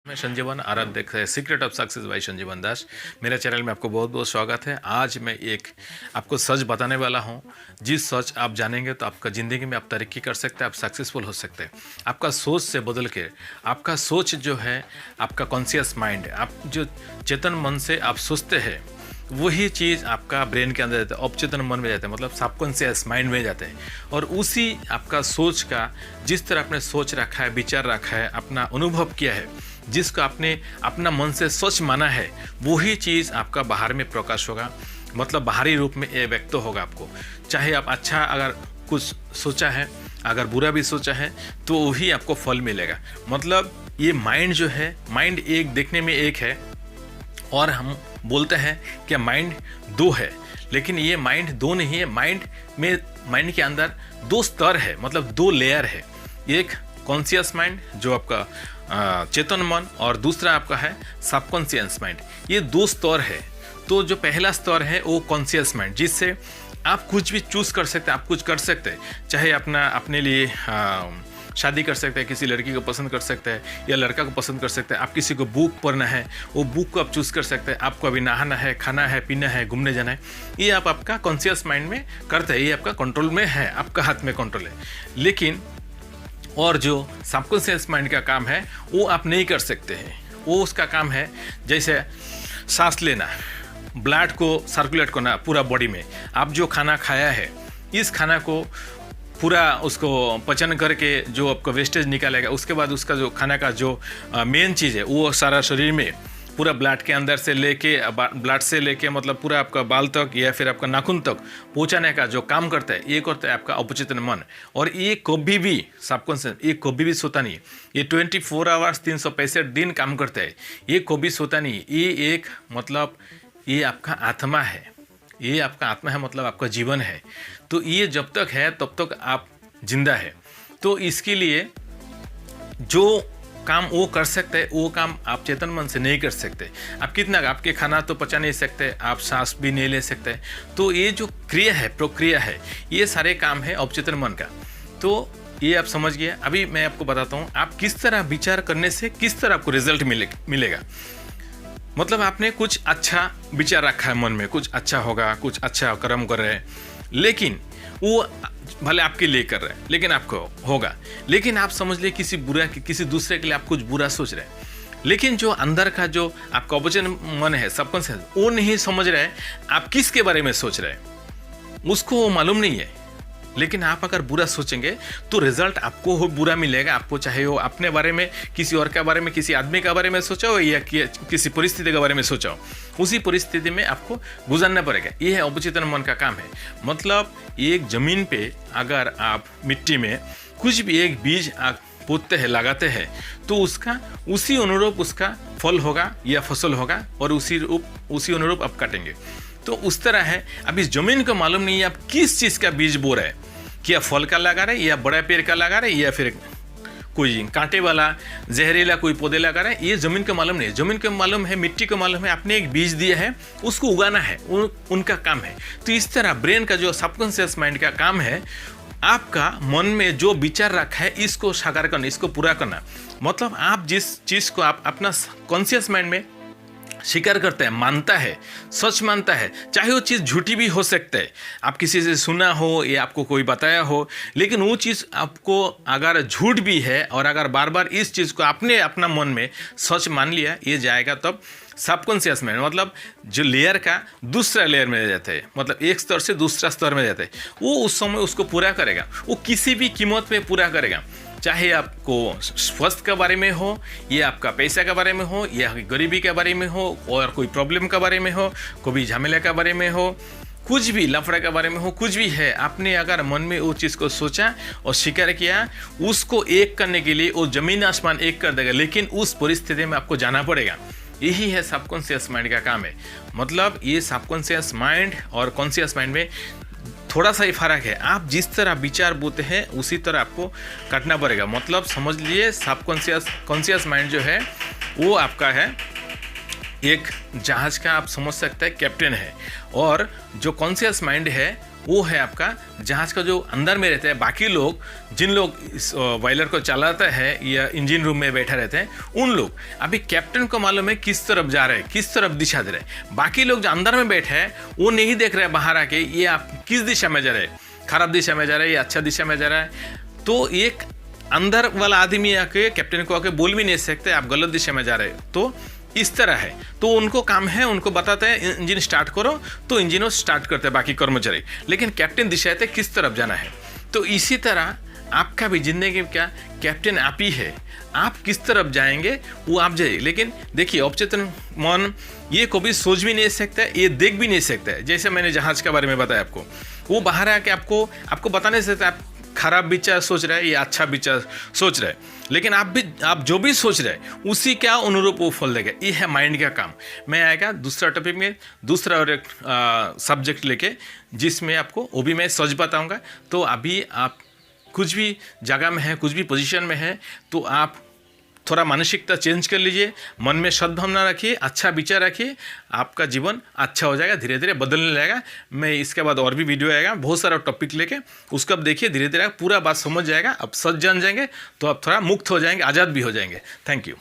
मैं संजीवन आराध देख रहे हैं सीक्रेट ऑफ सक्सेस बाय संजीवन दास। मेरे चैनल में आपको बहुत बहुत स्वागत है। आज मैं एक आपको सच बताने वाला हूं। जिस सच आप जानेंगे तो आपका ज़िंदगी में आप तरक्की कर सकते हैं, आप सक्सेसफुल हो सकते हैं। आपका सोच से बदल के, आपका सोच जो है आपका कॉन्शियस माइंड, आप जो चेतन मन से आप सोचते हैं वही चीज़ आपका ब्रेन के अंदर जाता है, अपचेतन मन में जाता है, मतलब सबकॉन्शियस माइंड में जाता है। और उसी आपका सोच का जिस तरह आपने सोच रखा है, विचार रखा है, अपना अनुभव किया है, जिसको आपने अपना मन से सच माना है, वही चीज़ आपका बाहर में प्रकाश होगा, मतलब बाहरी रूप में ये व्यक्त होगा आपको। चाहे आप अच्छा अगर कुछ सोचा है, अगर बुरा भी सोचा है, तो वही आपको फल मिलेगा। मतलब ये माइंड जो है, माइंड एक देखने में एक है और हम बोलते हैं कि माइंड दो है, लेकिन ये माइंड दो नहीं है। माइंड के अंदर दो स्तर है, मतलब दो लेयर है। एक कॉन्शियस माइंड जो आपका चेतन मन, और दूसरा आपका है सबकॉन्शियस माइंड। ये दो स्तर है। तो जो पहला स्तर है वो कॉन्शियस माइंड, जिससे आप कुछ भी चूज कर सकते हैं, आप कुछ कर सकते हैं। चाहे अपने लिए शादी कर सकते हैं, किसी लड़की को पसंद कर सकते हैं या लड़का को पसंद कर सकते हैं। आप किसी को बुक पढ़ना है, वो बुक को आप चूज़ कर सकते हैं। आपको अभी नहाना है, खाना है, पीना है, घूमने जाना है, ये आप आपका कॉन्शियस माइंड में करते हैं, ये आपका कंट्रोल में है, आपका हाथ में कंट्रोल है। लेकिन और जो सबकॉन्शियस माइंड का काम है वो आप नहीं कर सकते हैं। वो उसका काम है जैसे सांस लेना, ब्लड को सर्कुलेट करना पूरा बॉडी में। आप जो खाना खाया है, इस खाना को पूरा उसको पचन करके जो आपका वेस्टेज निकालेगा, उसके बाद उसका जो खाना का जो मेन चीज़ है वो सारा शरीर में पूरा ब्लड के अंदर से लेके, ब्लड से लेके मतलब पूरा आपका बाल तक या फिर आपका नाखून तक पहुंचाने का जो काम करता है, ये करता है आपका अपचेतन मन। और ये कभी भी सबकॉन्शियस, ये कभी भी सोता नहीं। ये 24 आवर्स 365 दिन काम करता है, ये कभी सोता नहीं। ये एक मतलब ये आपका आत्मा है, ये आपका आत्मा है, मतलब आपका जीवन है। तो ये जब तक है तब तक आप जिंदा है। तो इसके लिए जो काम वो कर सकते हैं, वो काम आप चेतन मन से नहीं कर सकते। आप कितना, आपके खाना तो पचा नहीं सकते, आप सांस भी नहीं ले सकते। तो ये जो क्रिया है, प्रक्रिया है, ये सारे काम है अवचेतन मन का। तो ये आप समझ गए। अभी मैं आपको बताता हूँ आप किस तरह विचार करने से किस तरह आपको रिजल्ट मिलेगा। मतलब आपने कुछ अच्छा विचार रखा है मन में, कुछ अच्छा होगा, कुछ अच्छा कर्म कर रहे हैं, लेकिन वो भले आपके लिए कर रहे हैं लेकिन आपको होगा। लेकिन आप समझ लिए किसी दूसरे के लिए आप कुछ बुरा सोच रहे हैं, लेकिन जो अंदर का जो आपका अपचेतन मन है, सबकॉन्शियस, वो नहीं समझ रहे हैं आप किसके बारे में सोच रहे हैं, उसको वो मालूम नहीं है। लेकिन आप अगर बुरा सोचेंगे तो रिजल्ट आपको हो बुरा मिलेगा। आपको चाहे वो अपने बारे में, किसी और के बारे में, किसी आदमी के बारे में सोचा हो या किसी परिस्थिति के बारे में सोचा हो, उसी परिस्थिति में आपको गुजरना पड़ेगा। ये है अपचेतन मन का काम है। मतलब एक जमीन पे अगर आप मिट्टी में कुछ भी एक बीज आप पोतते हैं, लगाते हैं, तो उसका उसी अनुरूप उसका फल होगा या फसल होगा, और उसी अनुरूप आप काटेंगे। तो उस तरह है। अब इस जमीन को मालूम नहीं है आप किस चीज़ का बीज बो रहे हैं, क्या फल का लगा रहे, या बड़ा पेड़ का लगा रहे, या फिर कोई कांटे वाला जहरीला कोई पौधे लगा रहे हैं। ये जमीन को मालूम नहीं है। जमीन को मालूम है, मिट्टी को मालूम है, आपने एक बीज दिया है, उसको उगाना है, उनका काम है। तो इस तरह ब्रेन का जो सबकॉन्शियस माइंड का काम है, आपका मन में जो विचार रखा है इसको साकार करना, इसको पूरा करना। मतलब आप जिस चीज़ को आप अपना कॉन्शियस माइंड में स्वीकार करता है, मानता है, सच मानता है, चाहे वो चीज़ झूठी भी हो सकता है, आप किसी से सुना हो या आपको कोई बताया हो, लेकिन वो चीज़ आपको अगर झूठ भी है और अगर बार बार इस चीज़ को आपने अपना मन में सच मान लिया, ये जाएगा तब सबकॉन्शियस माइंड, मतलब जो लेयर का दूसरा लेयर में जाता है, मतलब एक स्तर से दूसरा स्तर में जाता है, वो उस समय उसको पूरा करेगा। वो किसी भी कीमत पे पूरा करेगा, चाहे आपको स्वास्थ्य के बारे में हो, या आपका पैसा के बारे में हो, या गरीबी के बारे में हो, और कोई प्रॉब्लम के बारे में हो, कोई झमेले के बारे में हो, कुछ भी लफड़ा के बारे में हो, कुछ भी है, आपने अगर मन में वो चीज़ को सोचा और स्वीकार किया, उसको एक करने के लिए वो जमीन आसमान एक कर देगा। लेकिन उस परिस्थिति में आपको जाना पड़ेगा। यही है सबकॉन्शियस माइंड का काम है। मतलब ये सबकॉन्शियस माइंड और कॉन्शियस माइंड में थोड़ा सा ही फर्क है। आप जिस तरह विचार बोते हैं उसी तरह आपको काटना पड़ेगा। मतलब समझ लिए कॉन्शियस माइंड जो है वो आपका है एक जहाज का, आप समझ सकते हैं, कैप्टन है। और जो कॉन्शियस माइंड है वो है आपका जहाज का जो अंदर में रहते हैं बाकी लोग, जिन लोग इस बॉयलर को चलाते हैं या इंजन रूम में बैठे रहते हैं, उन लोग अभी कैप्टन को मालूम है किस तरफ जा रहे हैं, किस तरफ दिशा दे रहे हैं। बाकी लोग जो अंदर में बैठे हैं वो नहीं देख रहे हैं बाहर आके ये आप किस दिशा में जा रहे हैं, खराब दिशा में जा रहे हैं या अच्छा दिशा में जा रहा है। तो एक अंदर वाला आदमी आके कैप्टन को आके बोल भी नहीं सकते आप गलत दिशा में जा रहे हो। तो इस तरह है, तो उनको काम है, उनको बताते हैं इंजन स्टार्ट करो, तो इंजन स्टार्ट करते हैं बाकी कर्मचारी, लेकिन कैप्टन दिशाते किस तरफ जाना है। तो इसी तरह आपका भी जिंदगी में क्या, कैप्टन आप ही है, आप किस तरफ जाएंगे वो आप जाइए। लेकिन देखिए अवचेतन मन ये कभी सोच भी नहीं सकता है, ये देख भी नहीं सकता है। जैसे मैंने जहाज के बारे में बताया आपको, वो बाहर आके आपको बता नहीं सकता आप खराब विचार सोच रहे हैं या अच्छा विचार सोच रहे हैं, लेकिन आप जो भी सोच रहे हैं उसी क्या अनुरूप वो फल देगा। ये है माइंड का काम। मैं आएगा दूसरा टॉपिक में, दूसरा और एक सब्जेक्ट लेके, जिसमें आपको वो भी मैं सच बताऊंगा। तो अभी आप कुछ भी जगह में है, कुछ भी पोजीशन में है, तो आप थोड़ा मानसिकता चेंज कर लीजिए, मन में सद्भावना रखिए, अच्छा विचार रखिए, आपका जीवन अच्छा हो जाएगा, धीरे धीरे बदलने लगेगा। मैं इसके बाद और भी वीडियो आएगा बहुत सारा टॉपिक लेके, उसको आप देखिए, धीरे धीरे पूरा बात समझ जाएगा, आप सच जान जाएंगे, तो आप थोड़ा मुक्त हो जाएंगे, आज़ाद भी हो जाएंगे। Thank you.